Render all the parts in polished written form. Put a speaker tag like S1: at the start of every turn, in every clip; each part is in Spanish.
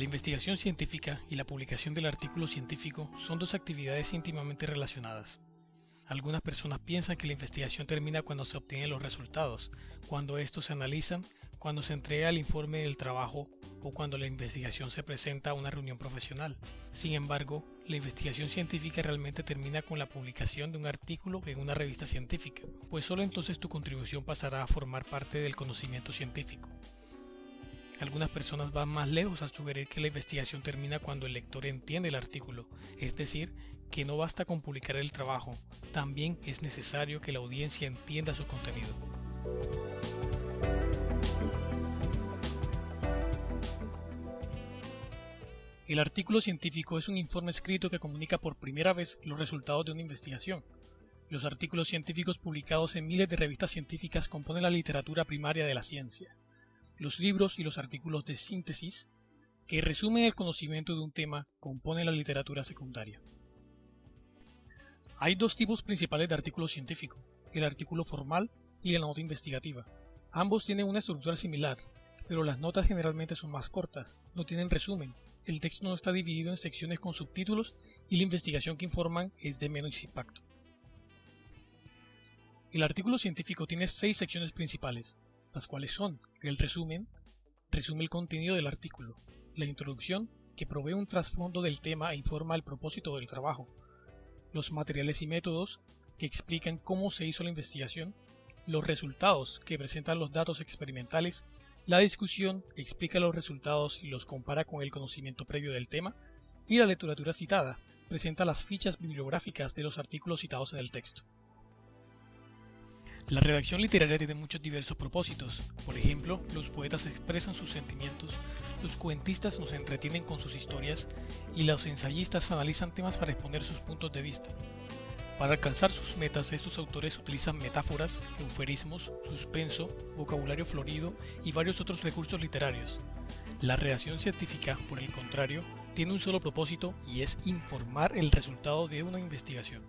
S1: La investigación científica y la publicación del artículo científico son dos actividades íntimamente relacionadas. Algunas personas piensan que la investigación termina cuando se obtienen los resultados, cuando estos se analizan, cuando se entrega el informe del trabajo o cuando la investigación se presenta a una reunión profesional. Sin embargo, la investigación científica realmente termina con la publicación de un artículo en una revista científica, pues solo entonces tu contribución pasará a formar parte del conocimiento científico. Algunas personas van más lejos al sugerir que la investigación termina cuando el lector entiende el artículo, es decir, que no basta con publicar el trabajo, también es necesario que la audiencia entienda su contenido. El artículo científico es un informe escrito que comunica por primera vez los resultados de una investigación. Los artículos científicos publicados en miles de revistas científicas componen la literatura primaria de la ciencia. Los libros y los artículos de síntesis, que resumen el conocimiento de un tema, componen la literatura secundaria. Hay dos tipos principales de artículo científico, el artículo formal y la nota investigativa. Ambos tienen una estructura similar, pero las notas generalmente son más cortas, no tienen resumen, el texto no está dividido en secciones con subtítulos y la investigación que informan es de menos impacto. El artículo científico tiene 6 secciones principales, las cuales son el resume el contenido del artículo, la introducción, que provee un trasfondo del tema e informa el propósito del trabajo, los materiales y métodos, que explican cómo se hizo la investigación, los resultados, que presentan los datos experimentales, la discusión, que explica los resultados y los compara con el conocimiento previo del tema, y la literatura citada, presenta las fichas bibliográficas de los artículos citados en el texto. La redacción literaria tiene muchos diversos propósitos. Por ejemplo, los poetas expresan sus sentimientos, los cuentistas nos entretienen con sus historias y los ensayistas analizan temas para exponer sus puntos de vista. Para alcanzar sus metas, estos autores utilizan metáforas, eufemismos, suspenso, vocabulario florido y varios otros recursos literarios. La redacción científica, por el contrario, tiene un solo propósito y es informar el resultado de una investigación.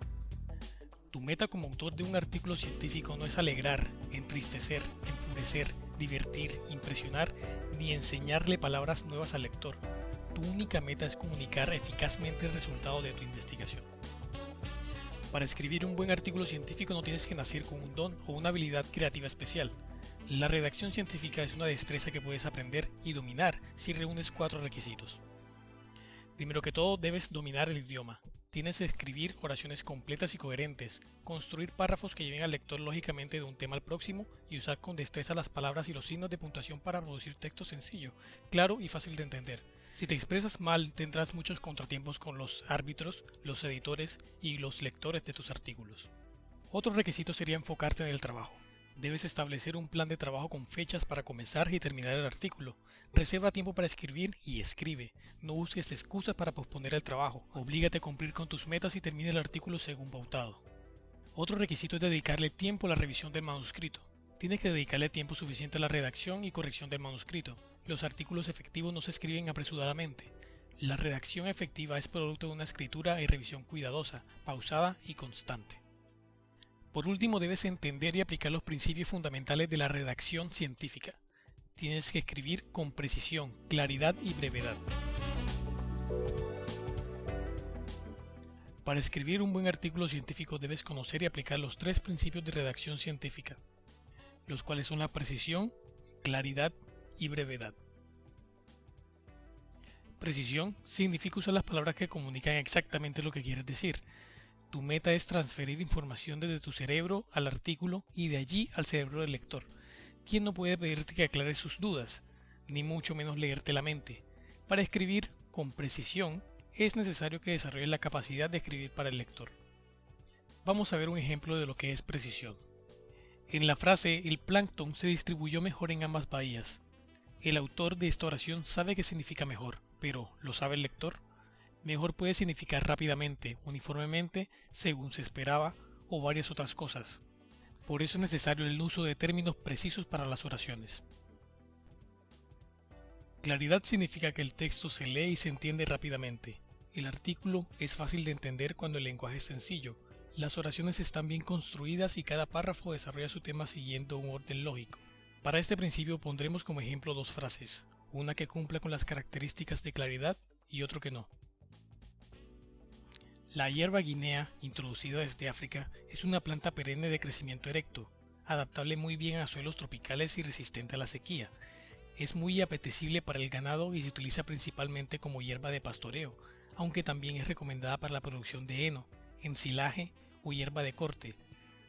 S1: Tu meta como autor de un artículo científico no es alegrar, entristecer, enfurecer, divertir, impresionar ni enseñarle palabras nuevas al lector. Tu única meta es comunicar eficazmente el resultado de tu investigación. Para escribir un buen artículo científico no tienes que nacer con un don o una habilidad creativa especial. La redacción científica es una destreza que puedes aprender y dominar si reúnes 4 requisitos. Primero que todo, debes dominar el idioma. Tienes que escribir oraciones completas y coherentes, construir párrafos que lleven al lector lógicamente de un tema al próximo y usar con destreza las palabras y los signos de puntuación para producir texto sencillo, claro y fácil de entender. Si te expresas mal, tendrás muchos contratiempos con los árbitros, los editores y los lectores de tus artículos. Otro requisito sería enfocarte en el trabajo. Debes establecer un plan de trabajo con fechas para comenzar y terminar el artículo. Reserva tiempo para escribir y escribe. No busques excusas para posponer el trabajo. Oblígate a cumplir con tus metas y termina el artículo según pautado. Otro requisito es dedicarle tiempo a la revisión del manuscrito. Tienes que dedicarle tiempo suficiente a la redacción y corrección del manuscrito. Los artículos efectivos no se escriben apresuradamente. La redacción efectiva es producto de una escritura y revisión cuidadosa, pausada y constante. Por último, debes entender y aplicar los principios fundamentales de la redacción científica. Tienes que escribir con precisión, claridad y brevedad. Para escribir un buen artículo científico debes conocer y aplicar los 3 principios de redacción científica, los cuales son la precisión, claridad y brevedad. Precisión significa usar las palabras que comunican exactamente lo que quieres decir. Tu meta es transferir información desde tu cerebro al artículo y de allí al cerebro del lector. ¿Quién no puede pedirte que aclares sus dudas? Ni mucho menos leerte la mente. Para escribir con precisión es necesario que desarrolles la capacidad de escribir para el lector. Vamos a ver un ejemplo de lo que es precisión. En la frase "el plancton se distribuyó mejor en ambas bahías", el autor de esta oración sabe qué significa mejor, pero ¿lo sabe el lector? Mejor puede significar rápidamente, uniformemente, según se esperaba, o varias otras cosas. Por eso es necesario el uso de términos precisos para las oraciones. Claridad significa que el texto se lee y se entiende rápidamente. El artículo es fácil de entender cuando el lenguaje es sencillo. Las oraciones están bien construidas y cada párrafo desarrolla su tema siguiendo un orden lógico. Para este principio pondremos como ejemplo 2 frases. una que cumpla con las características de claridad y otro que no. La hierba guinea, introducida desde África, es una planta perenne de crecimiento erecto, adaptable muy bien a suelos tropicales y resistente a la sequía. Es muy apetecible para el ganado y se utiliza principalmente como hierba de pastoreo, aunque también es recomendada para la producción de heno, ensilaje o hierba de corte.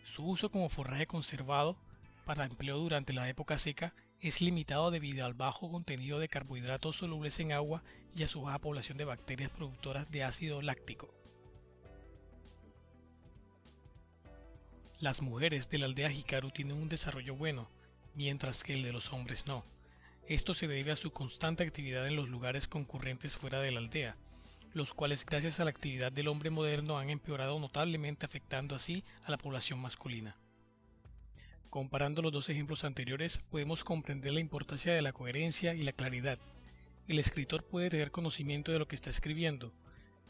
S1: Su uso como forraje conservado para empleo durante la época seca es limitado debido al bajo contenido de carbohidratos solubles en agua y a su baja población de bacterias productoras de ácido láctico. Las mujeres de la aldea Hikaru tienen un desarrollo bueno, mientras que el de los hombres no. Esto se debe a su constante actividad en los lugares concurrentes fuera de la aldea, los cuales gracias a la actividad del hombre moderno han empeorado notablemente, afectando así a la población masculina. Comparando los dos ejemplos anteriores, podemos comprender la importancia de la coherencia y la claridad. El escritor puede tener conocimiento de lo que está escribiendo,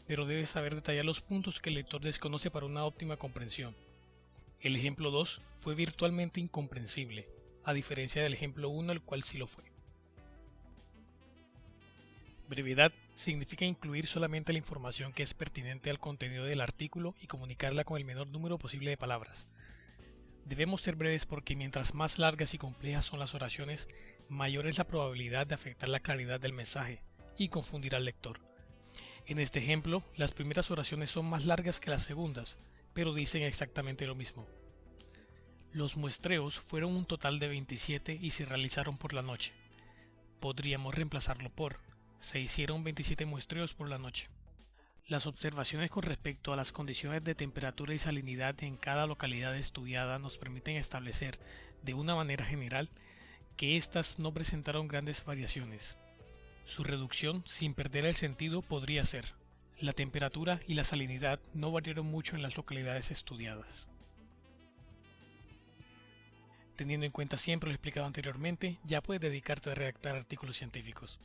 S1: pero debe saber detallar los puntos que el lector desconoce para una óptima comprensión. El ejemplo 2 fue virtualmente incomprensible, a diferencia del ejemplo 1, el cual sí lo fue. Brevedad significa incluir solamente la información que es pertinente al contenido del artículo y comunicarla con el menor número posible de palabras. Debemos ser breves porque mientras más largas y complejas son las oraciones, mayor es la probabilidad de afectar la claridad del mensaje y confundir al lector. En este ejemplo, las primeras oraciones son más largas que las segundas, pero dicen exactamente lo mismo. Los muestreos fueron un total de 27 y se realizaron por la noche. Podríamos reemplazarlo por: se hicieron 27 muestreos por la noche. Las observaciones con respecto a las condiciones de temperatura y salinidad en cada localidad estudiada nos permiten establecer, de una manera general, que éstas no presentaron grandes variaciones. Su reducción, sin perder el sentido, podría ser: la temperatura y la salinidad no variaron mucho en las localidades estudiadas. Teniendo en cuenta siempre lo explicado anteriormente, ya puedes dedicarte a redactar artículos científicos.